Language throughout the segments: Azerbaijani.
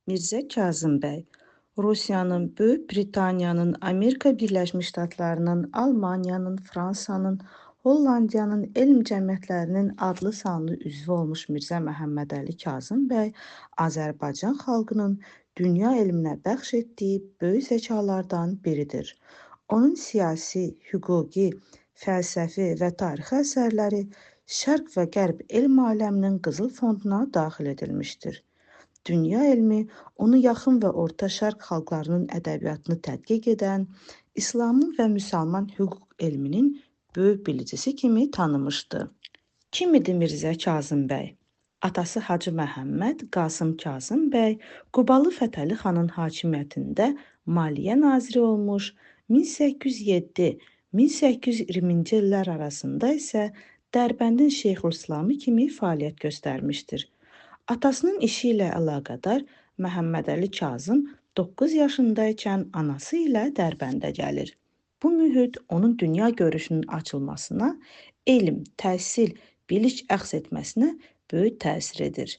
Mirzə Kazım bəy, Rusiyanın, Böyük Britaniyanın, Amerika Birləşmiş Ştatlarının, Almaniyanın, Fransanın, Hollandiyanın elm cəmiyyətlərinin adlı-sanlı üzvü olmuş Mirzə Məhəmmədəli Kazım bəy Azərbaycan xalqının dünya elminə bəxş etdiyi böyük zəkalardan biridir. Onun siyasi, hüquqi, fəlsəfi və tarixi əsərləri Şərq və Qərb elm aləminin qızıl fonduna daxil edilmişdir. Dünya elmi onu yaxın və orta şərq xalqlarının ədəbiyyatını tədqiq edən, İslamın və müsəlman hüquq elminin böyük bilicisi kimi tanımışdı. Kim idi Mirzə Kazım bəy? Atası Hacı Məhəmməd Qasım Kazım bəy Qubalı Fətəli xanın hakimiyyətində maliyyə naziri olmuş, 1807-1820-ci illər arasında isə Dərbəndin Şeyxülislamı kimi fəaliyyət göstərmişdir. Atasının işi ilə əlaqədar Məhəmmədəli Kazım 9 yaşındaykən anası ilə Dərbəndə gəlir. Bu mühit onun dünya görüşünün açılmasına, elm, təhsil, bilik əxz etməsinə böyük təsir edir.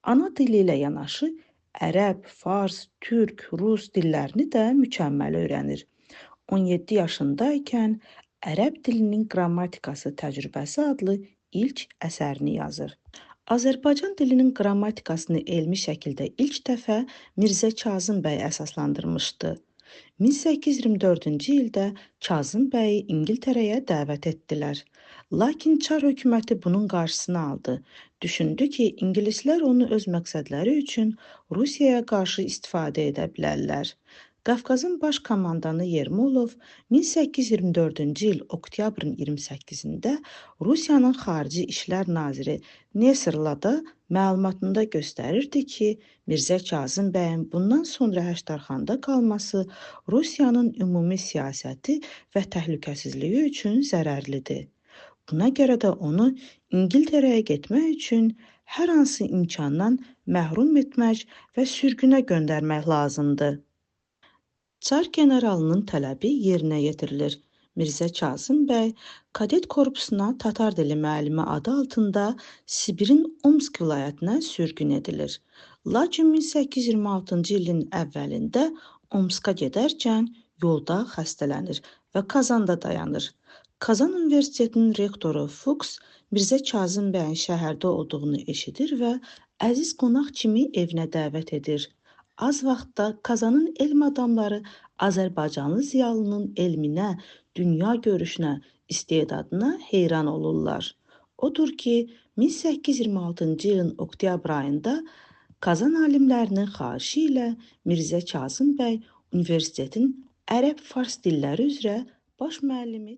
Ana dili ilə yanaşı ərəb, fars, türk, rus dillərini də mükəmməl öyrənir. 17 yaşındaykən ərəb dilinin qrammatikası təcrübəsi adlı ilk əsərini yazır. Azərbaycan dilinin qrammatikasını elmi şəkildə ilk dəfə Mirzə Kazım bəy əsaslandırmışdı. 1824-cü ildə Kazım bəyi İngiltərəyə dəvət etdilər. Lakin Çar hökuməti bunun qarşısını aldı. Düşündü ki, ingilislər onu öz məqsədləri üçün Rusiyaya qarşı istifadə edə bilərlər. Qafqazın baş komandanı Yermolov 1824-cü il oktyabrın 28-də Rusiyanın Xarici İşlər naziri Neserlada məlumatında göstərirdi ki, Mirzə Kazım bəyin bundan sonra Həştərxanda qalması Rusiyanın ümumi siyasəti və təhlükəsizliyi üçün zərərlidir. Buna görə də onu İngiltərəyə getmək üçün hər hansı imkandan məhrum etmək və sürgünə göndərmək lazımdır. Çar generalının tələbi yerinə yetirilir. Mirzə Kazım bəy kadet korpusuna tatar dili müəllimi adı altında Sibirin Omsk vilayətinə sürgün edilir. Lakin 1826-cı ilin əvvəlində Omska gedərkən yolda xəstələnir və Kazanda dayanır. Kazan Universitetinin rektoru Fuchs Mirzə Kazım bəyin şəhərdə olduğunu eşidir və əziz qonaq kimi evinə dəvət edir. Az vaxtda Kazanın elm adamları Azərbaycanlı ziyalının elminə, dünya görüşünə, istedadına heyran olurlar. Odur ki, 1826-cı ilin oktyabr ayında Kazan alimlərinin xahişi ilə Mirzə Kazım bəy universitetin ərəb-fars dilləri üzrə baş müəllimi